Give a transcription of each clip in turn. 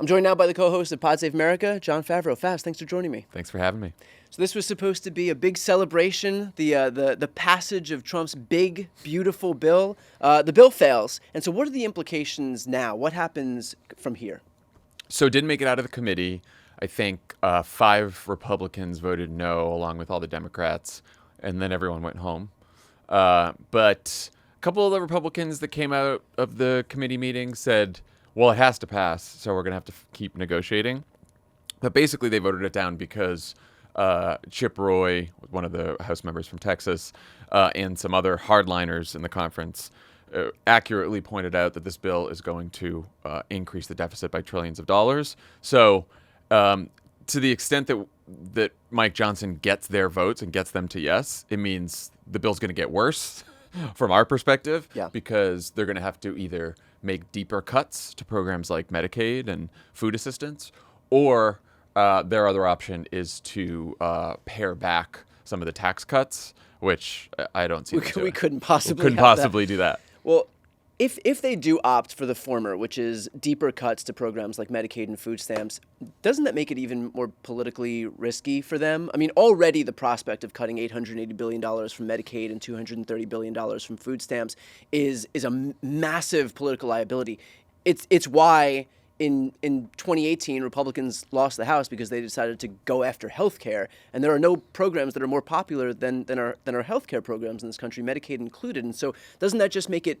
I'm joined now by the co-host of Pod Save America, Jon Favreau. Favs, thanks for joining me. Thanks for having me. So this was supposed to be a big celebration, the passage of Trump's big, beautiful bill. The bill fails. And so what are the implications now? What happens from here? So it didn't make it out of the committee. I think 5 Republicans voted no, along with all the Democrats, and then everyone went home. But a couple of the Republicans that came out of the committee meeting said, well, it has to pass, so we're going to have to keep negotiating. But basically, they voted it down because Chip Roy, one of the House members from Texas, and some other hardliners in the conference accurately pointed out that this bill is going to increase the deficit by trillions of dollars. So to the extent that Mike Johnson gets their votes and gets them to yes, it means the bill's going to get worse from our perspective, because they're going to have to either make deeper cuts to programs like Medicaid and food assistance, or their other option is to pare back some of the tax cuts, which I don't see. We couldn't possibly do that. Well, if they do opt for the former, which is deeper cuts to programs like Medicaid and food stamps, doesn't that make it even more politically risky for them? I mean, already the prospect of cutting $880 billion from Medicaid and $230 billion from food stamps is a massive political liability. It's why in 2018 Republicans lost the House, because they decided to go after health care, and there are no programs that are more popular than our health care programs in this country, Medicaid included. And so doesn't that just make it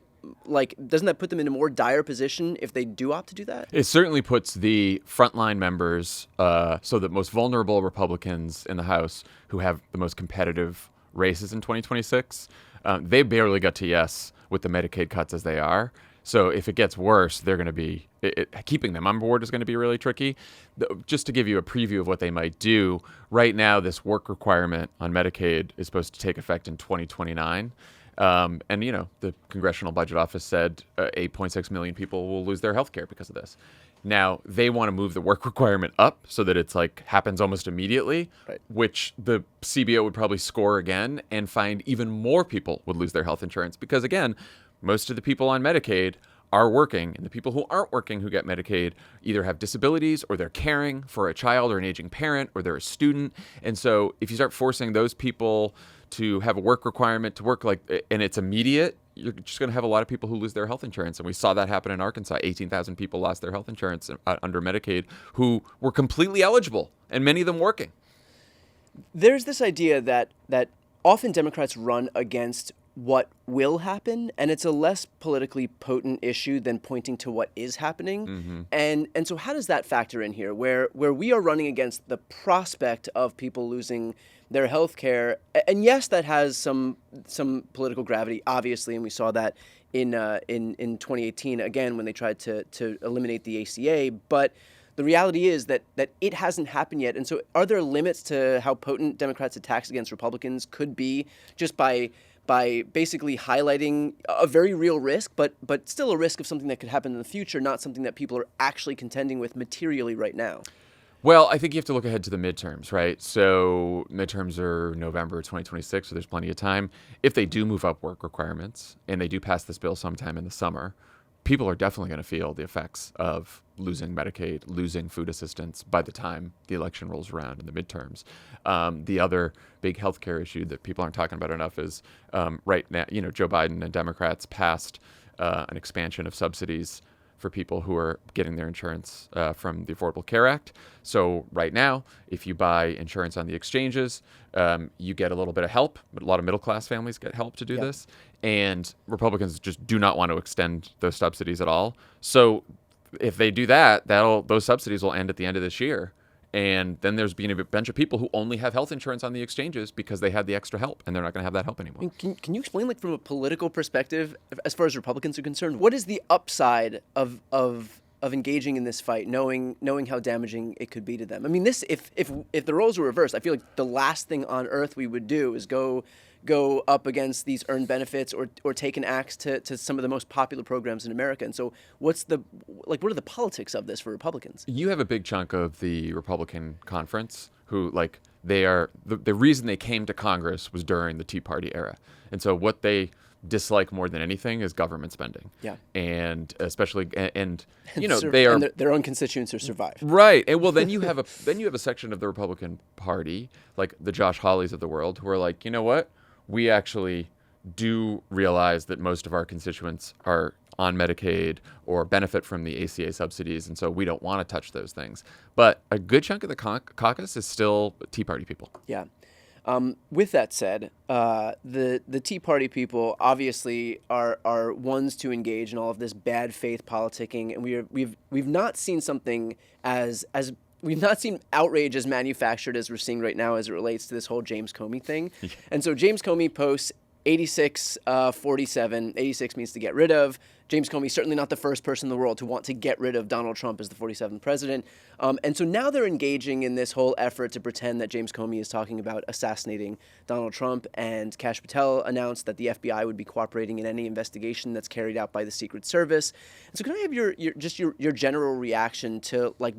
doesn't that put them in a more dire position if they do opt to do that? It certainly puts the frontline members, so the most vulnerable Republicans in the House who have the most competitive races in 2026, they barely got to yes with the Medicaid cuts as they are. So if it gets worse, they're going to be keeping them on board is going to be really tricky. Just to give you a preview of what they might do, right now this work requirement on Medicaid is supposed to take effect in 2029. And, the Congressional Budget Office said 8.6 million people will lose their health care because of this. Now, they want to move the work requirement up so that it's happens almost immediately, right, which the CBO would probably score again and find even more people would lose their health insurance because, again, most of the people on Medicaid are working, and the people who aren't working who get Medicaid either have disabilities, or they're caring for a child or an aging parent, or they're a student. And so if you start forcing those people to have a work requirement to work and it's immediate, you're just going to have a lot of people who lose their health insurance. And we saw that happen in Arkansas. 18,000 people lost their health insurance under Medicaid who were completely eligible, and many of them working. There's this idea that often Democrats run against what will happen, and it's a less politically potent issue than pointing to what is happening. Mm-hmm. And so how does that factor in here, where we are running against the prospect of people losing their health care? And yes, that has some political gravity, obviously, and we saw that in 2018 again when they tried to eliminate the ACA. But the reality is that it hasn't happened yet. And so are there limits to how potent Democrats' attacks against Republicans could be, just by basically highlighting a very real risk, but still a risk of something that could happen in the future, not something that people are actually contending with materially right now? Well, I think you have to look ahead to the midterms, right? So midterms are November 2026, so there's plenty of time. If they do move up work requirements and they do pass this bill sometime in the summer, people are definitely going to feel the effects of losing Medicaid, losing food assistance by the time the election rolls around in the midterms. The other big healthcare issue that people aren't talking about enough is right now, Joe Biden and Democrats passed an expansion of subsidies for people who are getting their insurance from the Affordable Care Act. So right now, if you buy insurance on the exchanges, you get a little bit of help, but a lot of middle-class families get help to do this. And Republicans just do not want to extend those subsidies at all. So if they do that, those subsidies will end at the end of this year. And then there's been a bunch of people who only have health insurance on the exchanges because they had the extra help, and they're not going to have that help anymore. I mean, can you explain, from a political perspective, as far as Republicans are concerned, what is the upside of engaging in this fight, knowing how damaging it could be to them? I mean, if the roles were reversed, I feel like the last thing on earth we would do is go up against these earned benefits or take an axe to some of the most popular programs in America. And so what are the politics of this for Republicans? You have a big chunk of the Republican conference who, they are, the reason they came to Congress was during the Tea Party era. And so what they dislike more than anything is government spending. Yeah. And especially, and you know, they are and their own constituents are survived. right. And well, then you have a section of the Republican Party, like the Josh Hawleys of the world, who are like, you know what, we actually do realize that most of our constituents are on Medicaid or benefit from the ACA subsidies, and so we don't want to touch those things. But a good chunk of the caucus is still Tea Party people. Yeah. With that said, the Tea Party people obviously are ones to engage in all of this bad faith politicking, and we've not seen something as we've not seen outrage as manufactured as we're seeing right now as it relates to this whole James Comey thing. And so James Comey posts 86-47. 86 means to get rid of. James Comey certainly not the first person in the world to want to get rid of Donald Trump as the 47th president. And so now they're engaging in this whole effort to pretend that James Comey is talking about assassinating Donald Trump. And Kash Patel announced that the FBI would be cooperating in any investigation that's carried out by the Secret Service. And so can I have your general reaction to, like,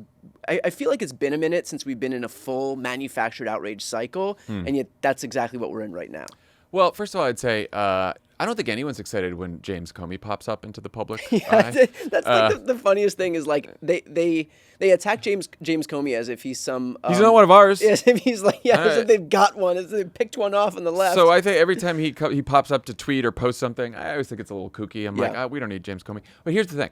I feel like it's been a minute since we've been in a full manufactured outrage cycle, and yet that's exactly what we're in right now. Well, first of all, I'd say I don't think anyone's excited when James Comey pops up into the public eye. That's like the funniest thing is, like, they attack James Comey as if he's some he's not one of ours. As if he's like as if they've got one, as if they picked one off on the left. So I think every time he pops up to tweet or post something, I always think it's a little kooky. I'm like, we don't need James Comey. But here's the thing: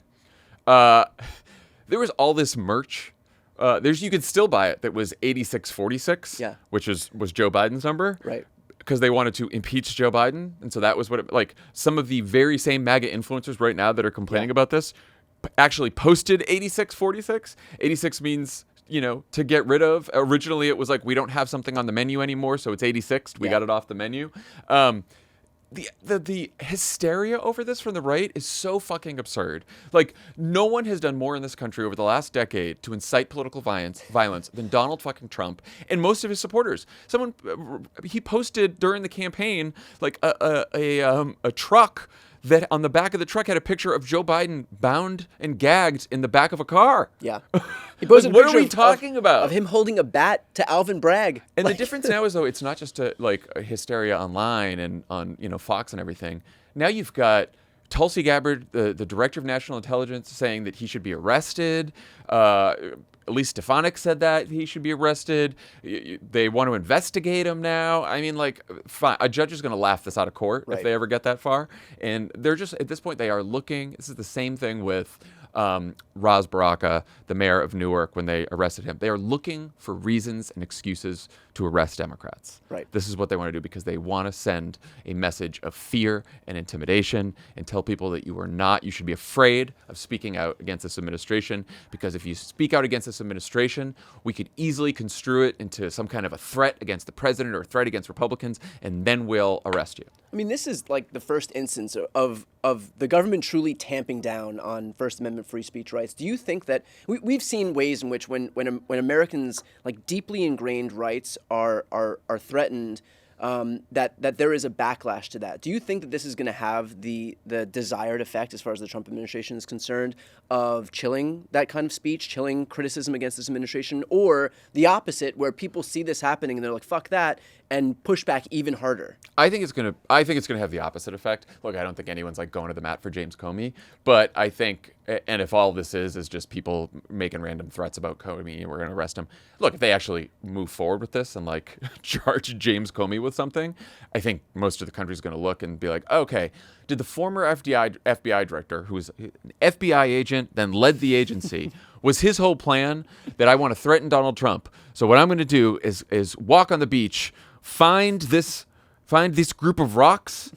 there was all this merch. You could still buy it that was 8646, which was Joe Biden's number, right? Because they wanted to impeach Joe Biden, and so that was what like some of the very same MAGA influencers right now that are complaining about this actually posted 8646. 86 means, you know, to get rid of. Originally, it was like, we don't have something on the menu anymore, so it's 86. We got it off the menu. The hysteria over this from the right is so fucking absurd. Like, no one has done more in this country over the last decade to incite political violence than Donald fucking Trump and most of his supporters. He posted during the campaign like a truck that on the back of the truck had a picture of Joe Biden bound and gagged in the back of a car. Yeah. He posted what are we talking about? Of him holding a bat to Alvin Bragg. And the difference now is, though, it's not just a hysteria online and on Fox and everything. Now you've got Tulsi Gabbard, the director of national intelligence, saying that he should be arrested. Elise Stefanik said that he should be arrested. They want to investigate him now. I mean, like, fine. A judge is going to laugh this out of court if they ever get that far. And they're just, at this point, they are looking. This is the same thing with Ras Baraka, the mayor of Newark, when they arrested him. They are looking for reasons and excuses to arrest Democrats. Right. This is what they want to do because they want to send a message of fear and intimidation and tell people that you should be afraid of speaking out against this administration, because if you speak out against this administration, we could easily construe it into some kind of a threat against the president or a threat against Republicans, and then we'll arrest you. I mean, this is like the first instance of the government truly tamping down on First Amendment free speech rights. Do you think that we've seen ways in which when Americans' like deeply ingrained rights are threatened, that there is a backlash to that? Do you think that this is going to have the desired effect, as far as the Trump administration is concerned, of chilling that kind of speech, chilling criticism against this administration, or the opposite, where people see this happening and they're like, "Fuck that," and push back even harder? I think it's gonna have the opposite effect. Look, I don't think anyone's like going to the mat for James Comey, but I think, and if all this is just people making random threats about Comey and we're gonna arrest him. Look, if they actually move forward with this and like charge James Comey with something, I think most of the country's gonna look and be like, okay, did the former FBI director, who was an FBI agent, then led the agency, was his whole plan that I want to threaten Donald Trump? So what I'm going to do is walk on the beach, find this group of rocks,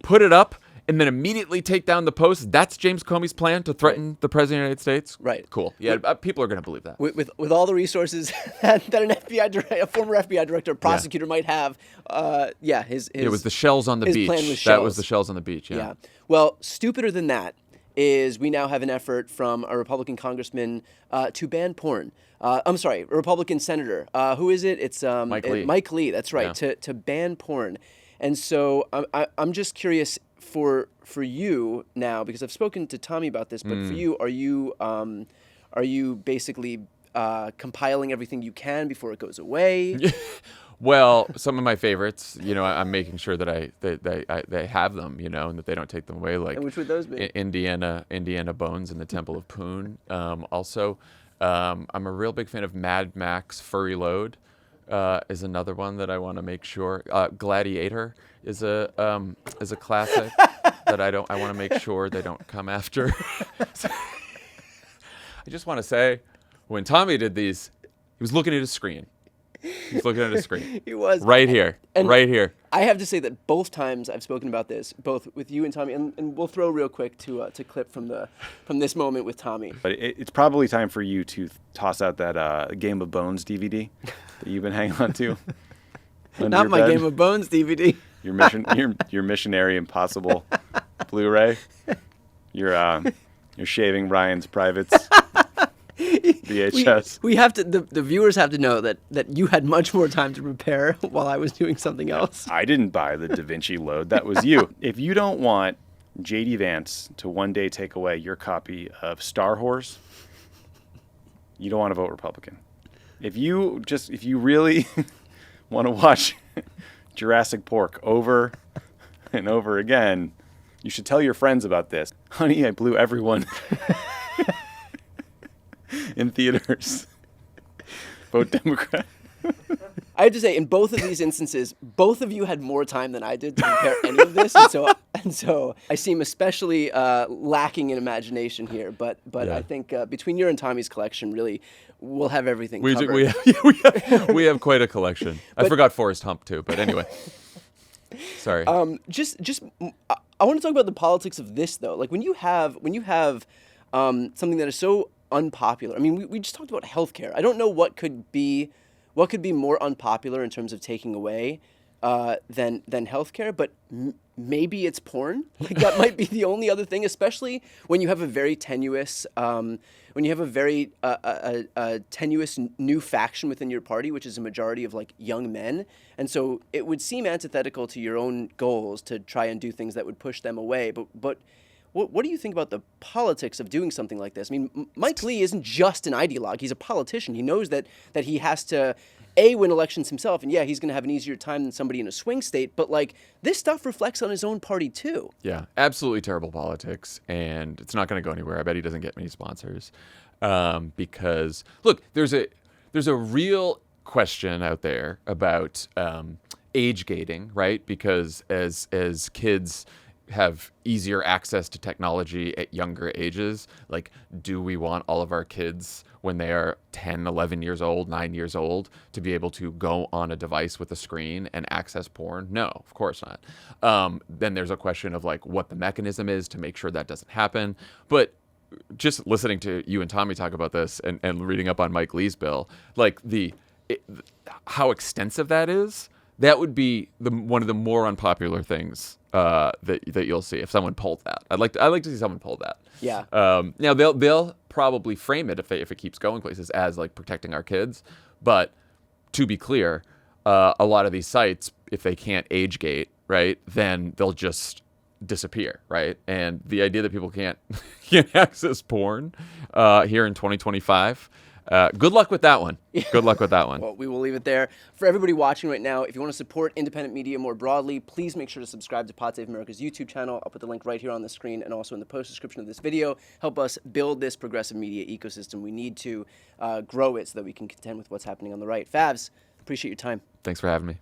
put it up, and then immediately take down the post. That's James Comey's plan to threaten the president of the United States? Right. Cool. Yeah, people are going to believe that. With all the resources that a former FBI director, prosecutor might have, it was the shells on the beach. Plan was that shells. was the shells on the beach. Yeah. Well, stupider than that is we now have an effort from a Republican congressman to ban porn. I'm sorry, a Republican senator. Who is it? It's Mike Lee. Mike Lee. That's right. Yeah. To ban porn. And so I'm just curious for you now, because I've spoken to Tommy about this, but for you, are you basically compiling everything you can before it goes away. Well, some of my favorites, I'm making sure that they have them, and that they don't take them away. Like, and which would those be? Indiana Bones and the Temple of Poon. Also, I'm a real big fan of Mad Max Furry Load. Is another one that I want to make sure. Gladiator is a classic that I want to make sure they don't come after. I just want to say, when Tommy did these, he was looking at his screen. He's looking at his screen. He was. Right here. And right here. I have to say that both times I've spoken about this, both with you and Tommy, and we'll throw real quick to clip from this moment with Tommy. But it's probably time for you to toss out that Game of Bones DVD that you've been hanging on to. Not my Game of Bones DVD. Your Missionary Impossible Blu-ray. You're shaving Ryan's Privates. VHS. We have to. The viewers have to know that you had much more time to prepare while I was doing something else. I didn't buy the Da Vinci Load. That was you. If you don't want J.D. Vance to one day take away your copy of Star Horse, you don't want to vote Republican. If you really want to watch Jurassic Park over and over again, you should tell your friends about this. Honey, I blew everyone. In theaters. Vote Democrat. I have to say, in both of these instances, both of you had more time than I did to prepare any of this, and so I seem especially lacking in imagination here. But yeah. I think between your and Tommy's collection, really, we'll have everything covered. We have quite a collection. I forgot Forrest Hump too, but anyway. Sorry. I want to talk about the politics of this though. Like when you have something that is so unpopular. I mean, we just talked about healthcare. I don't know what could be more unpopular in terms of taking away than healthcare, but maybe it's porn. Like that might be the only other thing, especially when you have a very tenuous tenuous new faction within your party, which is a majority of like young men, and so it would seem antithetical to your own goals to try and do things that would push them away. But what do you think about the politics of doing something like this? I mean, Mike Lee isn't just an ideologue. He's a politician. He knows that he has to, win elections himself. And yeah, he's going to have an easier time than somebody in a swing state. But like this stuff reflects on his own party too. Yeah, absolutely terrible politics. And it's not going to go anywhere. I bet he doesn't get many sponsors. Because, look, there's a real question out there about age gating, right? Because as kids have easier access to technology at younger ages, like, do we want all of our kids when they are 10, 11 years old, 9 years old to be able to go on a device with a screen and access porn? No, of course not. Then there's a question of like what the mechanism is to make sure that doesn't happen. But just listening to you and Tommy talk about this and reading up on Mike Lee's bill, like how extensive that is, that would be one of the more unpopular things that you'll see if someone pulled that. I'd like to see someone pull that. Yeah. Now they'll probably frame it if it keeps going places as like protecting our kids, but to be clear, a lot of these sites, if they can't age gate, right, then they'll just disappear, right? And the idea that people can't access porn here in 2025. Good luck with that one. Good luck with that one. Well, we will leave it there. For everybody watching right now, if you want to support independent media more broadly, please make sure to subscribe to Pod Save America's YouTube channel. I'll put the link right here on the screen and also in the post description of this video. Help us build this progressive media ecosystem. We need to grow it so that we can contend with what's happening on the right. Favs, appreciate your time. Thanks for having me.